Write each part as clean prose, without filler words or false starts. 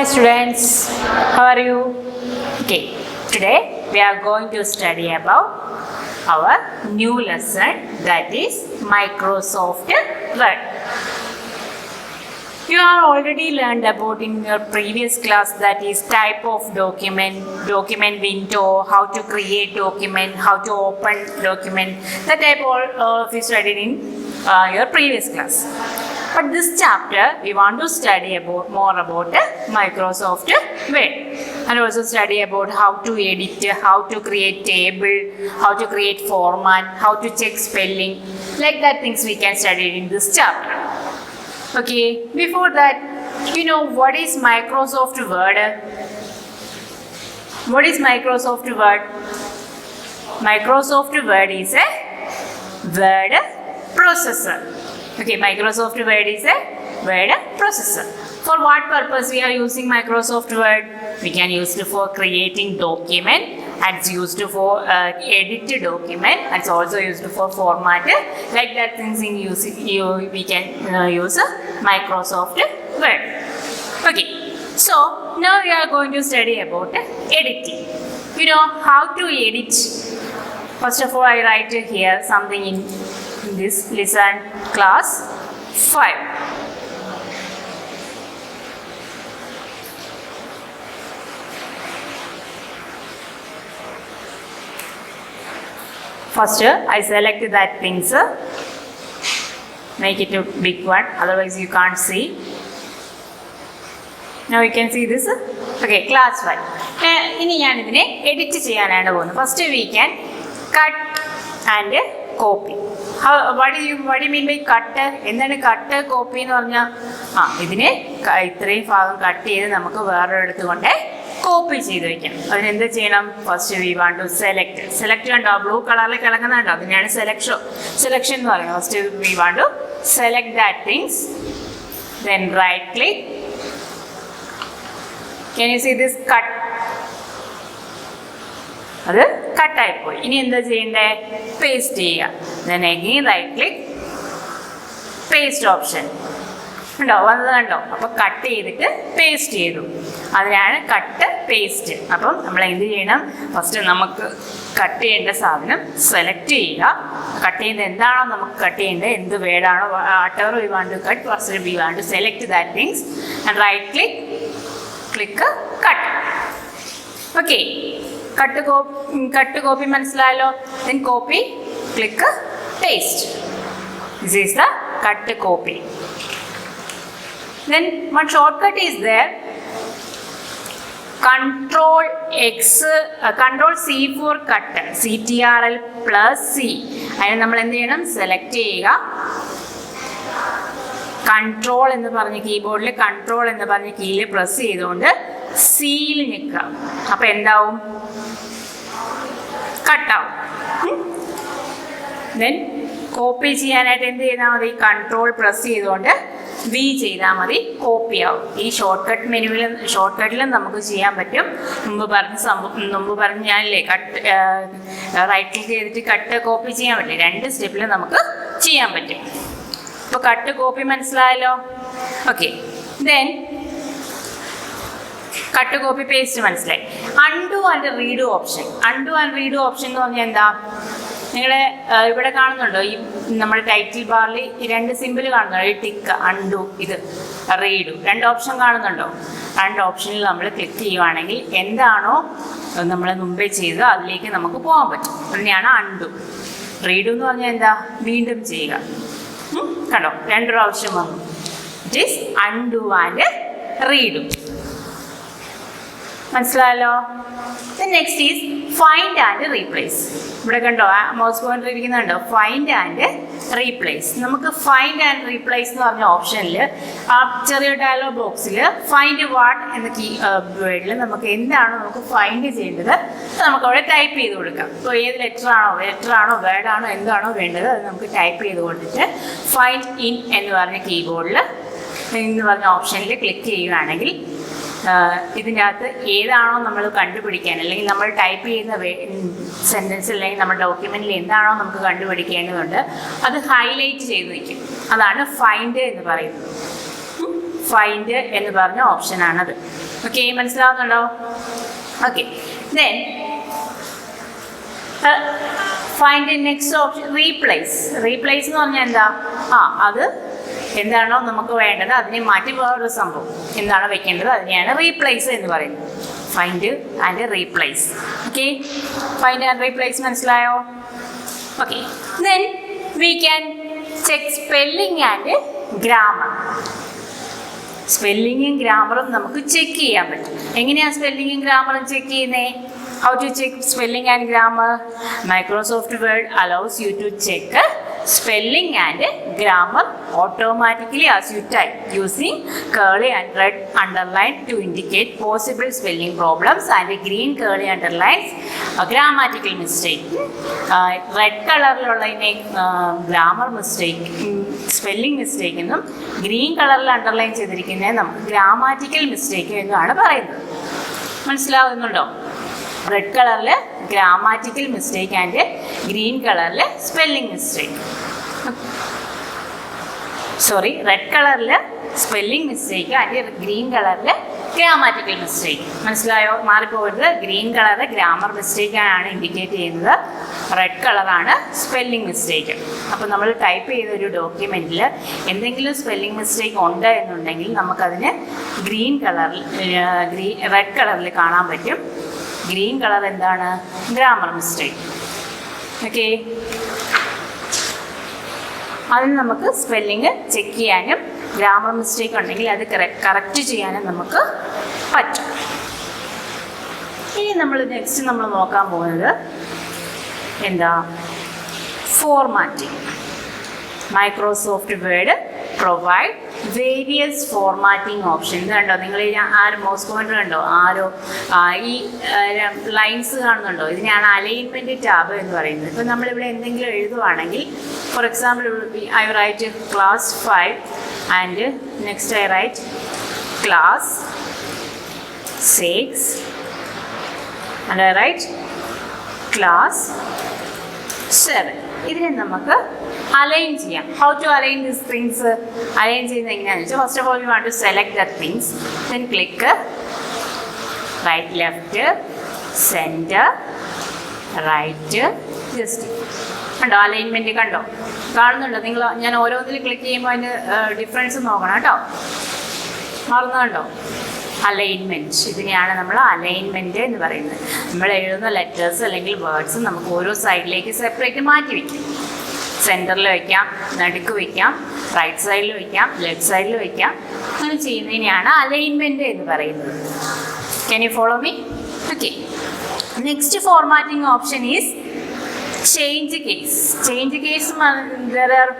Hi students, how are you? Okay, today we are going to study about our new lesson, that is Microsoft Word. You are already learned about in your previous class, that is type of document window, how to create document, how to open document. That type all of you studied in your previous class. But this chapter we want to study more about Microsoft Word, and also study about how to edit, how to create table, how to create format, how to check spelling, like that things we can study in this chapter. Okay, before that, you know what is Microsoft Word? What is Microsoft Word? Microsoft Word is a word processor. Okay, Microsoft Word is a word processor. For what purpose we are using Microsoft Word? We can use it for creating document, and it's used for edit document, and it's also used for format, like that things in we can use Microsoft Word. Okay, so now we are going to study about editing. You know how to edit. First of all, I write here something in this lesson class 5. First, I select that things, make it a big one, otherwise you can't see. Now you can see this. Okay, class 5. ഇനി ഞാൻ ഇതിനെ edit ചെയ്യാനാണ് പോകുന്നത്. First we can cut and copy. What do you mean by cut? എന്താണ് cut copy എന്ന് പറഞ്ഞാൽ? ഇതിനെ ഇത്രയും ഭാഗം കട്ട് ചെയ്ത് നമുക്ക് വേറൊരിടത്ത് കൊണ്ട് കോപ്പി ചെയ്ത് വയ്ക്കാം. അതിനെന്ത് ചെയ്യണം? First we want to select കണ്ടോ, ബ്ലൂ കളറിൽ കിടക്കുന്നുണ്ടോ, അതിനെയാണ് സെലക്ഷൻ എന്ന് പറയുന്നത്. First we want to select that things, then right click. Can you see this cut? അത് കട്ടായിപ്പോയി. ഇനി എന്താ ചെയ്യണ്ടേ? പേസ്റ്റ് ചെയ്യുക. Then again right click, paste option ഉണ്ടോ, വന്നത് കണ്ടോ? അപ്പോൾ കട്ട് ചെയ്തിട്ട് പേസ്റ്റ് ചെയ്തു. അതിനാണ് കട്ട് പേസ്റ്റ്. അപ്പം നമ്മൾ എന്ത് ചെയ്യണം? ഫസ്റ്റ് നമുക്ക് കട്ട് ചെയ്യേണ്ട സാധനം സെലക്ട് ചെയ്യുക. കട്ട് ചെയ്യുന്നത് എന്താണോ നമുക്ക് കട്ട് ചെയ്യേണ്ടത്, എന്ത് വേർഡാണോ, whatever we want to cut, first we want to select that things and right click cut. Okay, cut copy മനസ്സിലായല്ലോ. then copy, click paste. This is the cut copy. Then one shortcut is there, Control C for cut, CTRL plus C. അതിന് നമ്മൾ എന്ത് ചെയ്യണം? Select ചെയ്യുക. Control എന്ന് പറഞ്ഞ കീബോർഡിൽ control എന്ന് പറഞ്ഞ കീയിൽ പ്രസ് ചെയ്തുകൊണ്ട് സിയിൽ നിൽക്കുക. അപ്പം എന്താവും? കട്ടാവും. ദെൻ കോപ്പി ചെയ്യാനായിട്ട് എന്ത് ചെയ്താൽ മതി? കൺട്രോൾ പ്രസ് ചെയ്തുകൊണ്ട് വി ചെയ്താൽ മതി, കോപ്പി ആവും. ഈ ഷോർട്ട്കട്ടിലും നമുക്ക് ചെയ്യാൻ പറ്റും. മുമ്പ് പറഞ്ഞ് ഞാനില്ലേ റൈറ്റ് ക്ലിക്ക് ചെയ്തിട്ട് കട്ട് കോപ്പി ചെയ്യാൻ പറ്റില്ല. 2 സ്റ്റെപ്പിൽ നമുക്ക് ചെയ്യാൻ പറ്റും. ഇപ്പോൾ കട്ട് കോപ്പി മനസ്സിലായല്ലോ. Okay, then cut copy paste മനസ്സിലായി. Undo and redo option. Undo and redo option എന്ന് പറഞ്ഞാൽ എന്താ? നിങ്ങൾ ഇവിടെ കാണുന്നുണ്ടോ? ഈ നമ്മുടെ ടൈറ്റിൽ ബാറിൽ ഈ 2 സിമ്പിൾ കാണുന്നുണ്ടോ? ഈ ടിക്ക്, അൺഡു, ഇത് റീഡു, 2 ഓപ്ഷൻ കാണുന്നുണ്ടോ? 2 ഓപ്ഷനിൽ നമ്മൾ ക്ലിക്ക് ചെയ്യുവാണെങ്കിൽ എന്താണോ നമ്മൾ മുമ്പേ ചെയ്തത് അതിലേക്ക് നമുക്ക് പോകാൻ പറ്റും. അതിനെയാണ് അൺഡു. റീഡു എന്ന് പറഞ്ഞാൽ എന്താ? വീണ്ടും ചെയ്യുക. കണ്ടോ, 2 പ്രാവശ്യം വന്നു. It is undo and redo. മനസ്സിലായല്ലോ. Next is find and replace. ഇവിടെ കണ്ടോ മൗസ് പോയിന്റർ ഇരിക്കുന്നുണ്ടോ? Find and replace. നമുക്ക് ഫൈൻഡ് ആൻഡ് റീപ്ലേസ് എന്ന് പറഞ്ഞ ഓപ്ഷനിൽ ആ ചെറിയ ഡയലോഗ് ബോക്സിൽ ഫൈൻഡ് വാട്ട് എന്ന വേർഡിൽ നമുക്ക് എന്താണോ നമുക്ക് ഫൈൻഡ് ചെയ്യേണ്ടത് നമുക്ക് അവിടെ ടൈപ്പ് ചെയ്ത് കൊടുക്കാം. ഇപ്പോൾ ഏത് ലെറ്ററാണോ വേർഡാണോ എന്താണോ വേണ്ടത് അത് നമുക്ക് ടൈപ്പ് ചെയ്ത് കൊടുത്തിട്ട് ഫൈൻഡ് ഇൻ എന്ന് പറഞ്ഞ കീബോർഡിൽ എന്ന് പറഞ്ഞ ഓപ്ഷനിൽ ക്ലിക്ക് ചെയ്യുകയാണെങ്കിൽ ഇതിൻ്റെ അകത്ത് ഏതാണോ നമ്മൾ കണ്ടുപിടിക്കാൻ, അല്ലെങ്കിൽ നമ്മൾ ടൈപ്പ് ചെയ്യുന്ന സെൻറ്റൻസ് അല്ലെങ്കിൽ നമ്മുടെ ഡോക്യുമെൻറ്റിൽ എന്താണോ നമുക്ക് കണ്ടുപിടിക്കേണ്ടതുണ്ട് അത് ഹൈലൈറ്റ് ചെയ്ത് വയ്ക്കും. അതാണ് ഫൈൻഡ് എന്ന് പറയുന്നത്. ഫൈൻഡ് എന്ന് പറഞ്ഞ ഓപ്ഷനാണത്. ഓക്കെ, മനസ്സിലാവുന്നുണ്ടോ? Okay, then find next option replace. Replace എന്ന് പറഞ്ഞാൽ എന്താ? അത് എന്താണോ നമുക്ക് വേണ്ടത് അതിനെ മാറ്റി വേറൊരു സംഭവം എന്താണോ വെക്കേണ്ടത് അതിനെയാണ് റീപ്ലേസ് എന്ന് പറയുന്നത്. Find and replace. Okay, find and replace മനസ്സിലായോ? Okay, then we can check spelling and grammar. സ്പെല്ലിങ്ങും ഗ്രാമറും നമുക്ക് ചെക്ക് ചെയ്യാൻ പറ്റും. എങ്ങനെയാണ് സ്പെല്ലിങ്ങും ഗ്രാമറും ചെക്ക് ചെയ്യുന്നത്? How to check spelling and grammar? Microsoft Word allows you to check spelling and grammar automatically as you type using curly and red underline to indicate possible spelling problems and green curly underlines grammatical mistake. Red കളറിലുള്ളതിനെ grammar mistake, spelling mistake എന്നും green കളറിൽ underline ചെയ്തിരിക്കുന്നതിനെ നമുക്ക് grammatical mistake എന്നുമാണ് പറയുന്നത്. മനസ്സിലാവുന്നുണ്ടോ? Red കളറിൽ grammatical mistake and green കളറിൽ സ്പെല്ലിംഗ് മിസ്റ്റേക്ക്. റെഡ് കളറിൽ സ്പെല്ലിംഗ് മിസ്റ്റേക്ക് ആൻഡ് ഗ്രീൻ കളറിൽ ഗ്രാമാറ്റിക്കൽ മിസ്റ്റേക്ക്. മനസ്സിലായോ? മാറിപ്പോകരുത്. ഗ്രീൻ കളർ ഗ്രാമർ മിസ്റ്റേക്കാണ് ഇൻഡിക്കേറ്റ് ചെയ്യുന്നത്, റെഡ് കളറാണ് സ്പെല്ലിംഗ് മിസ്റ്റേക്ക്. അപ്പോൾ നമ്മൾ ടൈപ്പ് ചെയ്തൊരു ഡോക്യുമെൻറ്റിൽ എന്തെങ്കിലും സ്പെല്ലിംഗ് മിസ്റ്റേക്ക് ഉണ്ട് എന്നുണ്ടെങ്കിൽ നമുക്കതിന് റെഡ് കളറിൽ കാണാൻ പറ്റും. ഗ്രീൻ കളർ എന്താണ്? Grammar mistake. ഓക്കെ, അതിന് നമുക്ക് സ്പെല്ലിങ് ചെക്ക് ചെയ്യാനും ഗ്രാമർ മിസ്റ്റേക്ക് ഉണ്ടെങ്കിൽ അത് കറക്റ്റ് ചെയ്യാനും നമുക്ക് പറ്റും. ഇനി നെക്സ്റ്റ് നമ്മൾ നോക്കാൻ പോകുന്നത് എന്താ? Formatting. Microsoft word provide various formatting options. കണ്ടോ നിങ്ങൾ? മൗസ് പോയിന്റർ കണ്ടോ? ഈ ലൈൻസ് കാണുന്നുണ്ടോ? ഇതിനെയാണ് അലൈൻമെൻറ്റ് ടാബ് എന്ന് പറയുന്നത്. ഇപ്പം നമ്മളിവിടെ എന്തെങ്കിലും എഴുതുവാണെങ്കിൽ, for example I write class 5 and next I write class 6 and I write class 7. ഇതിനെ നമുക്ക് അലൈൻ ചെയ്യാം. How to align this things? Align ചെയ്യുന്നത് എങ്ങനെയാണെന്ന് വെച്ചാൽ, first of all you want to select the things, then click right left centre right just. കണ്ടോ alignment? കണ്ടോ? കാണുന്നുണ്ടോ നിങ്ങൾ? ഞാൻ ഓരോന്നിൽ ക്ലിക്ക് ചെയ്യുമ്പോൾ അതിൻ്റെ ഡിഫറൻസ് നോക്കണം കേട്ടോ. മറന്നുണ്ടോ? അലൈൻമെൻറ്റ്. ഇതിനെയാണ് നമ്മൾ അലൈൻമെൻറ്റ് എന്ന് പറയുന്നത്. നമ്മൾ എഴുതുന്ന ലെറ്റേഴ്സ് അല്ലെങ്കിൽ വേർഡ്സ് നമുക്ക് ഓരോ സൈഡിലേക്ക് സെപ്പറേറ്റ് മാറ്റി വയ്ക്കാം. സെൻറ്ററിൽ വയ്ക്കാം, നടുക്ക് വയ്ക്കാം, റൈറ്റ് സൈഡിൽ വയ്ക്കാം, ലെഫ്റ്റ് സൈഡിൽ വയ്ക്കാം. അങ്ങനെ ചെയ്യുന്നതിനെയാണ് അലൈൻമെൻറ്റ് എന്ന് പറയുന്നത്. Can you follow me? Okay, next formatting option is change case. Change case there are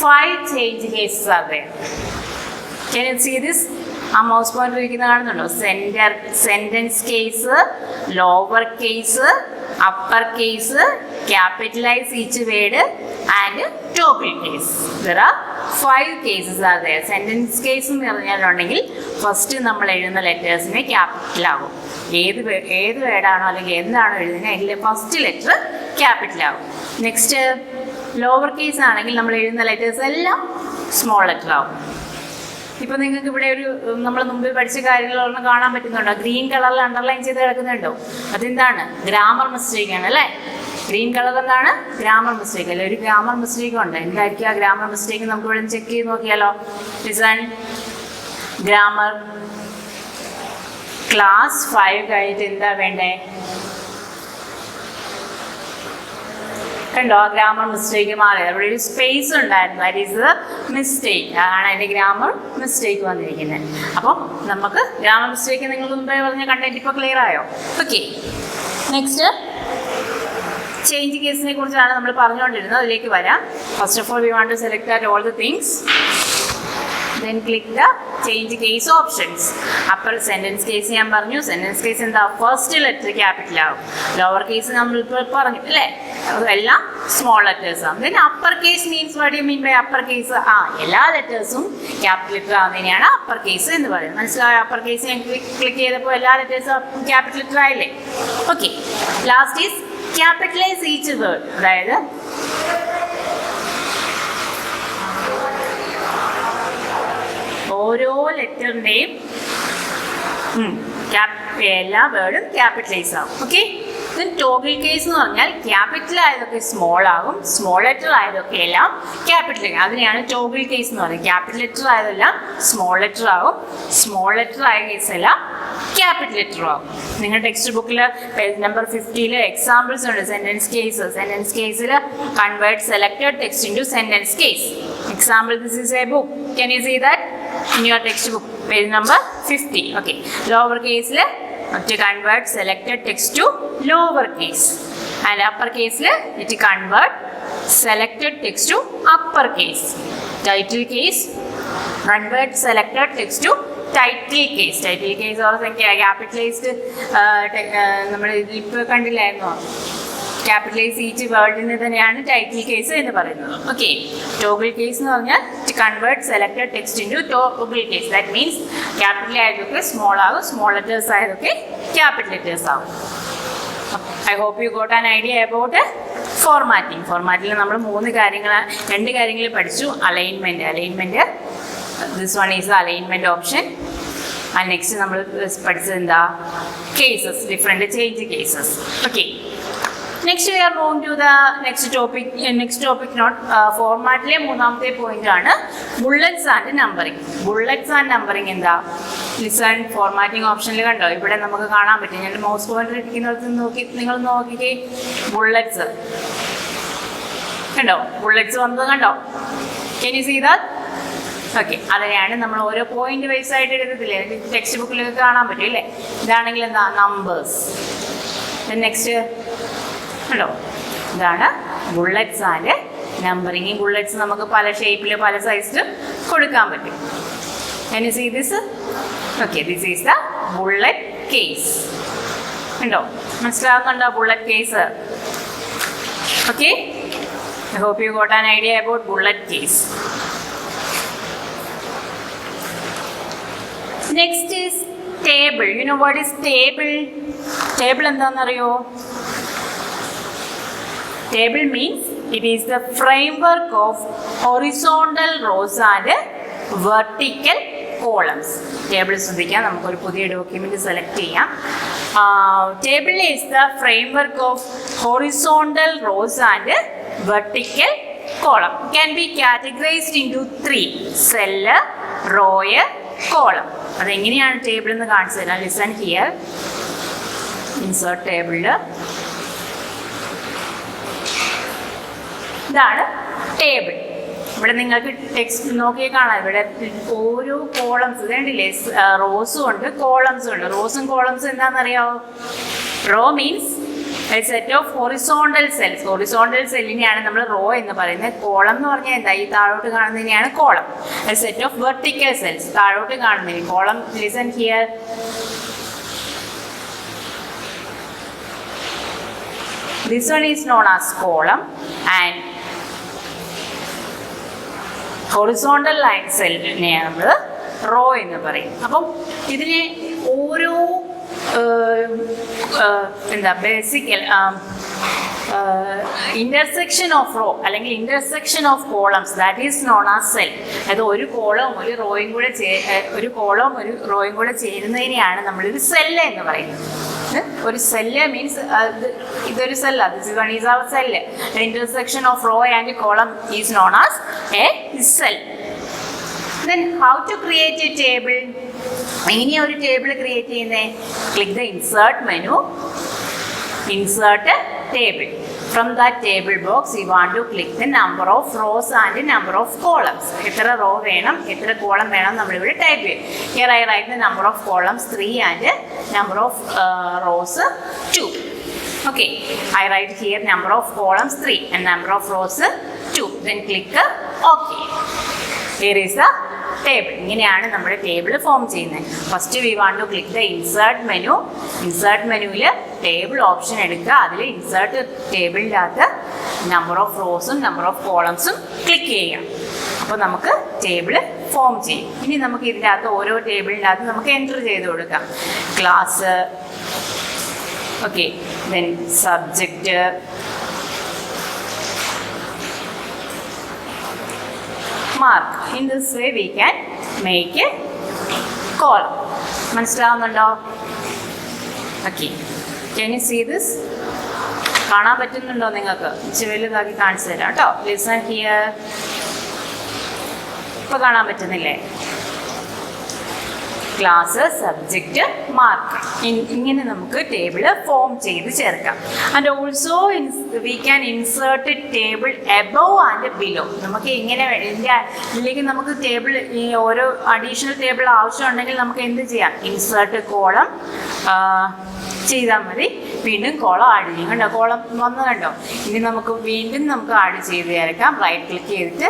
5 change cases are there. Can you see this? ആ മൗസ് പോയിന്റർ ഇരിക്കുന്ന കാണുന്നുണ്ടോ? Sentence case, lower case, upper case, capitalise each word and ടോപ്പിൾ case. There are 5 cases are there. Sentence case എന്ന് പറഞ്ഞാലുണ്ടെങ്കിൽ first നമ്മൾ എഴുതുന്ന ലെറ്റേഴ്സിനെ capital ആകും. ഏത് വേർഡാണോ അല്ലെങ്കിൽ എന്താണോ എഴുതുന്നത് അതിലെ ഫസ്റ്റ് ലെറ്റർ ക്യാപിറ്റൽ ആകും. നെക്സ്റ്റ് ലോവർ കേസ് ആണെങ്കിൽ നമ്മൾ എഴുതുന്ന ലെറ്റേഴ്സ് എല്ലാം സ്മോൾ ലെറ്റർ ആകും. ഇപ്പോൾ നിങ്ങൾക്ക് ഇവിടെ നമ്മൾ മുമ്പിൽ പഠിച്ച കാര്യങ്ങളൊന്നും കാണാൻ പറ്റുന്നുണ്ടോ? ഗ്രീൻ കളറിൽ അണ്ടർലൈൻ ചെയ്ത് കിടക്കുന്നുണ്ടോ? അതെന്താണ്? ഗ്രാമർ മിസ്റ്റേക്ക് ആണ് അല്ലേ? ഗ്രീൻ കളർ എന്താണ്? ഗ്രാമർ മിസ്റ്റേക്ക് അല്ലേ? ഒരു ഗ്രാമർ മിസ്റ്റേക്ക് ഉണ്ട്. എന്തായിരിക്കും ആ ഗ്രാമർ മിസ്റ്റേക്ക്? നമുക്ക് ഇവിടെ ചെക്ക് ചെയ്ത് നോക്കിയാലോ. ലിസൺ, ഗ്രാമർ ക്ലാസ് 5 കഴിഞ്ഞിട്ട് എന്താ വേണ്ടേ? കണ്ടോ? ആ ഗ്രാമർ മിസ്റ്റേക്ക് മാറിയത്. അവിടെ ഒരു സ്പേസ് ഉണ്ടായിരുന്നു. That is the mistake. അതാണ് അതിൻ്റെ ഗ്രാമർ മിസ്റ്റേക്ക് വന്നിരിക്കുന്നത്. അപ്പം നമുക്ക് ഗ്രാമർ മിസ്റ്റേക്ക് നിങ്ങൾ മുമ്പേ പറഞ്ഞ കണ്ടന്റ് ഇപ്പോൾ ക്ലിയർ ആയോ? ഓക്കെ, നെക്സ്റ്റ് ചേഞ്ച് കേസിനെ കുറിച്ചാണ് നമ്മൾ പറഞ്ഞുകൊണ്ടിരുന്നത്. അതിലേക്ക് വരാം. First of all we want to select that all the things. Then click the change case options. Upper sentence case ഞാൻ പറഞ്ഞു. സെന്റൻസ് കേസ് എന്താ? ഫസ്റ്റ് ലെറ്റർ ക്യാപിറ്റൽ ആവും. ലോവർ കേസ് നമ്മളിപ്പോൾ പറഞ്ഞു അല്ലേ? എല്ലാം സ്മോൾ ലെറ്റേഴ്സാണ്. Then upper case means what you mean by upper case? എല്ലാ ലെറ്റേഴ്സും ക്യാപിറ്റൽ ലെറ്റർ ആവുന്നതിനെയാണ് അപ്പർ കേസ് എന്ന് പറയുന്നത്. മനസ്സിലായോ? അപ്പർ കേസ് ഞാൻ ക്ലിക്ക് ചെയ്തപ്പോൾ എല്ലാ ലെറ്റേഴ്സും ക്യാപിറ്റൽ ലെറ്റർ ആയില്ലേ? Okay, last is capitalise each word. അതായത് ഓരോ ലെറ്ററിൻ്റെയും എല്ലാ വേർഡും ക്യാപിറ്റലൈസ് ആകും. ഓക്കെ, ടോഗിൾ കേസ് എന്ന് പറഞ്ഞാൽ ക്യാപിറ്റൽ ആയതൊക്കെ സ്മോൾ ആകും, സ്മോൾ ലെറ്റർ ആയതൊക്കെ എല്ലാം ക്യാപിറ്റൽ ആകും. അതിനെയാണ് ടോഗിൾ കേസ് എന്ന് പറയുന്നത്. ക്യാപിറ്റൽ ലെറ്റർ ആയതെല്ലാം സ്മോൾ ലെറ്റർ ആകും, സ്മോൾ ലെറ്റർ ആയ കേസ് എല്ലാം ക്യാപിറ്റൽ ലെറ്റർ ആകും. നിങ്ങളുടെ ടെക്സ്റ്റ് ബുക്കിൽ പേജ് നമ്പർ 50 എക്സാമ്പിൾസ് ഉണ്ട്. സെന്റൻസ് കേസ്, സെന്റൻസ് കേസിൽ convert selected text into sentence case. Example, this is a book. Can you see that in your textbook, page number 50. Okay, lower case le to convert selected text to lower case, and upper case le it convert selected text to upper case. Title case convert selected text to title case. Title case also capitalized നമ്മൾ ഇപ്പോൾ കണ്ടില്ലായിരുന്നോ, capitalise each വേർഡിന് തന്നെയാണ് title case എന്ന് പറയുന്നത്. Okay, toggle case എന്ന് പറഞ്ഞാൽ to convert selected text into toggle case. That means capital ആയതൊക്കെ small ആകും, small letters ആയതൊക്കെ ക്യാപിറ്റൽ ലെറ്റേഴ്സ് ആകും. I hope you got an idea about formatting. ഫോർമാറ്റിൽ നമ്മൾ രണ്ട് കാര്യങ്ങൾ പഠിച്ചു. Alignment this one is alignment option. And next നമ്മൾ പഠിച്ചത് എന്താ, cases, different change cases. Okay, next we are going to the next topic note. ഫോർമാറ്റിലെ മൂന്നാമത്തെ പോയിന്റ് ആണ് bullets and numbering. Bullets and numbering എന്താ, ലിസൺ ഫോർമാറ്റിംഗ് ഓപ്ഷനിൽ കണ്ടോ, ഇവിടെ നമുക്ക് കാണാൻ പറ്റും. ഞാൻ മൗസ് പോയിന്റർ ഇരിക്കുന്നിടത്ത് നിങ്ങൾ നോക്കിക്കേ, ബുള്ളറ്റ്സ് കണ്ടോ, ബുള്ളറ്റ്സ് വന്നത് കണ്ടോ. Can you see that? Okay, അതിനെയാണ് നമ്മൾ ഓരോ പോയിന്റ് വൈസ് ആയിട്ട് എടുക്കത്തില്ലേ, ടെക്സ്റ്റ് ബുക്കിലൊക്കെ കാണാൻ പറ്റും അല്ലേ. ഇതാണെങ്കിൽ എന്താ, നമ്പേഴ്സ്. നെക്സ്റ്റ് ഹലോ, ഇതാണ് ബുള്ളറ്റ്സ് ആൻഡ് നമ്പറിംഗ്. ഈ ബുള്ളറ്റ്സ് നമുക്ക് പല ഷേപ്പിൽ പല സൈസിലും കൊടുക്കാൻ പറ്റും. Can you see this? Okay, this is the bullet case. ഉണ്ടോ, മനസ്സിലാവുന്നുണ്ടോ bullet case? Okay, I hope you got an idea about bullet case. Next is table. You know what is table? Table എന്താണെന്നറിയോ? Table means it is the framework of horizontal rows and vertical columns. Table ശ്രദ്ധിക്കാം, നമുക്കൊരു പുതിയ document select ചെയ്യാം. Table is the framework of horizontal rows and vertical column. Can be categorized into 3: cell, row, column. അതെങ്ങനെയാണ് table എന്ന് കാണിച്ചു തരാം. Listen here. Insert ടേബിളിൽ ഇതാണ് ടേബിൾ. ഇവിടെ നിങ്ങൾക്ക് ടെക്സ്റ്റ് നോക്കിയേ കാണാം. ഇവിടെ ഓരോ കോളംസ് കണ്ടില്ലേ, റോസും ഉണ്ട് കോളംസും ഉണ്ട്. റോസും കോളംസും എന്താണെന്നറിയാമോ? Row means a set of horizontal cells. Horizontal സെല്ലിനെയാണ് നമ്മൾ റോ എന്ന് പറയുന്നത്. കോളം എന്ന് പറഞ്ഞാൽ എന്താ, ഈ താഴോട്ട് കാണുന്നതിനെയാണ് column. A set of vertical cells, താഴോട്ട് കാണുന്നതിന് column. Listen here. This one is known as column and horizontal line സെല്ലിനെയാണ് നമ്മൾ റോ എന്ന് പറയും. അപ്പം ഇതിനെ ഓരോ എന്താ ബേസിക് ഇന്റർസെക്ഷൻ ഓഫ് റോ അല്ലെങ്കിൽ intersection of columns, that is known as cell. അതായത് ഒരു കോളവും ഒരു റോയും കൂടെ ചേരുന്നതിനെയാണ് നമ്മളൊരു സെല്ല് എന്ന് പറയുന്നത്. ഒരു സെല്ല് മീൻസ് ഇതൊരു സെല്ല, this one is our cell. Intersection of row and column is known as a cell. Then how to create a table? എങ്ങനെയാണ് ഒരു ടേബിൾ ക്രിയേറ്റ് ചെയ്യുന്നത്? Click the insert menu, insert table. From that table box you want to click the number of rows and number of columns. എത്ര raw വേണം, എത്ര column വേണം നമ്മളിവിടെ type ചെയ്യും. Here I write the number of columns 3 and number of rows 2. Okay, I write here number of columns 3 and number of rows 2. Then click OK. Here is the table. ഇങ്ങനെയാണ് നമ്മുടെ table form ചെയ്യുന്നത്. First we want to click the insert menu. Insert മെനുവിൽ table option എടുക്കുക. അതിൽ insert ടേബിളിനകത്ത് number of റോസും number of കോളംസും click ചെയ്യുക. അപ്പോൾ നമുക്ക് ടേബിൾ ഫോം ചെയ്യും. ഇനി നമുക്ക് ഇതിൻ്റെ അകത്ത് ഓരോ ടേബിളിനകത്ത് നമുക്ക് എൻറ്റർ ചെയ്ത് കൊടുക്കാം. Class, okay, then subject, mark. In this way we can make column. മനസ്സിലാവുന്നുണ്ടോ? Okay, can you see this? കാണാൻ പറ്റുന്നുണ്ടോ നിങ്ങൾക്ക്? ഇച്ചിരി വലുതാക്കി കാണിച്ചു തരാം കേട്ടോ. Listen here. ഇപ്പൊ കാണാൻ പറ്റുന്നില്ലേ? ക്ലാസ്, സബ്ജക്റ്റ്, മാർക്ക്, ഇങ്ങനെ നമുക്ക് ടേബിൾ ഫോം ചെയ്ത് ചേർക്കാം. And also we can insert table above and below. നമുക്ക് ഇങ്ങനെ ഇതിലേക്ക് നമുക്ക് ടേബിൾ ഈ ഓരോ അഡീഷണൽ ടേബിൾ ആവശ്യമുണ്ടെങ്കിൽ നമുക്ക് എന്ത് ചെയ്യാം? ഇൻസേർട്ട് കോളം ചെയ്താൽ മതി. വീണ്ടും കോളം ആഡ് ചെയ്യും. കണ്ടോ, കോളം വന്നു കണ്ടോ? ഇനി നമുക്ക് വീണ്ടും നമുക്ക് ആഡ് ചെയ്ത് ചേർക്കാം. റൈറ്റ് ക്ലിക്ക് ചെയ്തിട്ട്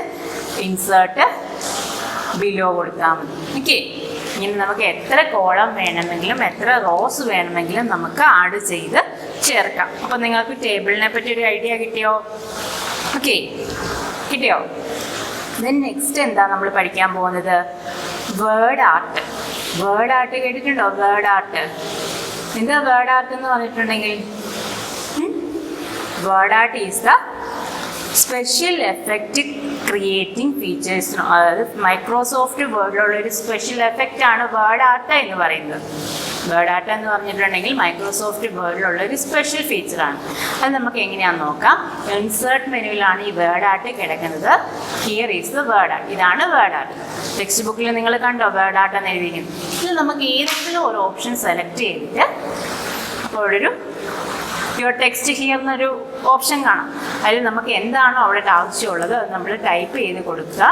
ഇൻസേർട്ട് ബിലോ കൊടുത്താൽ മതി. ഓക്കെ, ഇനി നമുക്ക് എത്ര കോളം വേണമെങ്കിലും എത്ര റോസ് വേണമെങ്കിലും നമുക്ക് ആഡ് ചെയ്ത് ചേർക്കാം. അപ്പോൾ നിങ്ങൾക്ക് ടേബിളിനെ പറ്റി ഒരു ഐഡിയ കിട്ടിയോ? ഓക്കെ, കിട്ടിയോ? ദെൻ നെക്സ്റ്റ് എന്താ നമ്മൾ പഠിക്കാൻ പോകുന്നത്? Word art. വേർഡ് ആർട്ട് കേട്ടിട്ടുണ്ടോ? വേർഡ് ആർട്ട് എന്താ? വേർഡ് ആർട്ട് എന്ന് പറഞ്ഞിട്ടുണ്ടെങ്കിൽ word art is the special effect creating features. അതായത് മൈക്രോസോഫ്റ്റ് വേർഡിലുള്ളൊരു സ്പെഷ്യൽ എഫക്റ്റ് ആണ് വേർഡ് ആർട്ട് എന്ന് പറയുന്നത്. വേർഡ് ആർട്ട് എന്ന് പറഞ്ഞിട്ടുണ്ടെങ്കിൽ മൈക്രോസോഫ്റ്റ് വേർഡിലുള്ള ഒരു സ്പെഷ്യൽ ഫീച്ചറാണ്. അത് നമുക്ക് എങ്ങനെയാണെന്ന് നോക്കാം. ഇൻസേർട്ട് മെനുവിലാണ് ഈ വേർഡ് ആർട്ട് കിടക്കുന്നത്. Here is the word art. ഇതാണ് വേർഡ് ആർട്ട്. ടെക്സ്റ്റ് ബുക്കിൽ നിങ്ങൾ കണ്ടോ വേർഡ് ആർട്ട് എന്ന് എഴുതിയിരിക്കുന്നത്? ഇതിൽ നമുക്ക് ഏതെങ്കിലും ഒരു ഓപ്ഷൻ സെലക്ട് ചെയ്തിട്ട് അപ്പോൾ ഒരു യുവർ ടെക്സ്റ്റ് ഹിയർ എന്നൊരു ഓപ്ഷൻ കാണാം. അതിൽ നമുക്ക് എന്താണോ അവിടെ ആവശ്യമുള്ളത് അത് നമ്മൾ ടൈപ്പ് ചെയ്ത് കൊടുക്കുക.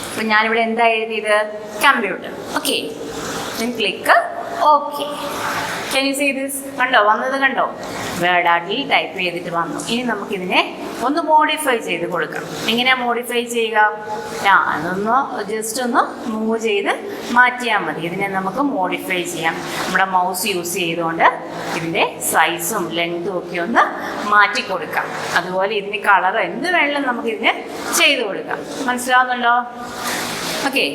അപ്പം ഞാനിവിടെ എന്താ എഴുതിയത്? Computer. Okay, click okay. Can you see this? കണ്ടോ, വന്നത് കണ്ടോ? വേർഡ് ആർട്ടിൽ ടൈപ്പ് ചെയ്തിട്ട് വന്നു. ഇനി നമുക്കിതിനെ ഒന്ന് മോഡിഫൈ ചെയ്ത് കൊടുക്കാം. എങ്ങനെയാണ് മോഡിഫൈ ചെയ്യുക? അതൊന്ന് ജസ്റ്റ് ഒന്ന് മൂവ് ചെയ്ത് മാറ്റിയാൽ മതി. ഇതിനെ നമുക്ക് മോഡിഫൈ ചെയ്യാം. നമ്മുടെ മൗസ് യൂസ് ചെയ്തുകൊണ്ട് ഇതിൻ്റെ സൈസും ലെങ്തും ഒക്കെ ഒന്ന് മാറ്റി കൊടുക്കാം. അതുപോലെ ഇതിന് കളർ എന്ത് വേണമെങ്കിലും നമുക്കിതിന് ചെയ്ത് കൊടുക്കാം. മനസ്സിലാവുന്നുണ്ടോ? ഓക്കെ,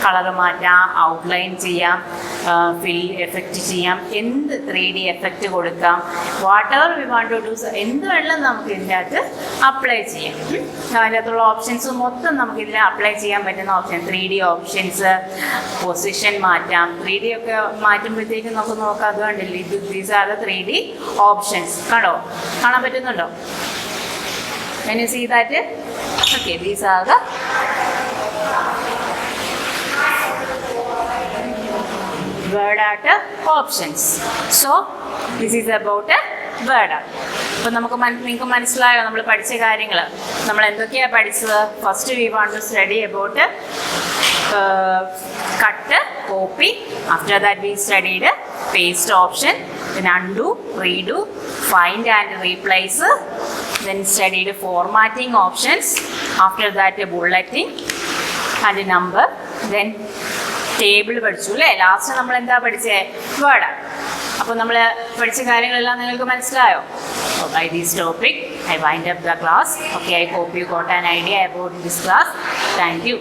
കളർ മാറ്റാം, ഔട്ട്ലൈൻ ചെയ്യാം, ഫിൽ എഫക്റ്റ് ചെയ്യാം, എന്ത് 3D എഫക്റ്റ് കൊടുക്കാം, whatever we want to do, എന്ത് വേണമെങ്കിലും നമുക്ക് ഇതിൻ്റെ അകത്ത് അപ്ലൈ ചെയ്യാം. അതിനകത്തുള്ള ഓപ്ഷൻസ് മൊത്തം നമുക്ക് ഇതിൽ അപ്ലൈ ചെയ്യാൻ പറ്റുന്ന ഓപ്ഷൻ 3D ഓപ്ഷൻസ്, പൊസിഷൻ മാറ്റാം. 3D ഒക്കെ മാറ്റുമ്പോഴത്തേക്കും നമുക്ക് നോക്കാം. അത് കണ്ടില്ലേ, these are the 3D options. കണ്ടോ, കാണാൻ പറ്റുന്നുണ്ടോ? Can you see that? Okay, these are the word art options. So this is about a word art. അപ്പോൾ നിങ്ങൾക്ക് മനസ്സിലായോ നമ്മൾ പഠിച്ച കാര്യങ്ങൾ? നമ്മൾ എന്തൊക്കെയാണ് പഠിച്ചത്? First we want to study about cut, copy. After that we studied paste option, then undo, redo, find and replace, then studied formatting options. After that bulleting and number, then table പഠിച്ചു അല്ലേ? Last നമ്മൾ എന്താ പഠിച്ചേ? Word. അപ്പോൾ നമ്മൾ പഠിച്ച കാര്യങ്ങളെല്ലാം നിങ്ങൾക്ക് മനസ്സിലായോ? By this topic I wind up the class. Okay, I hope you got an idea about this class. Thank you.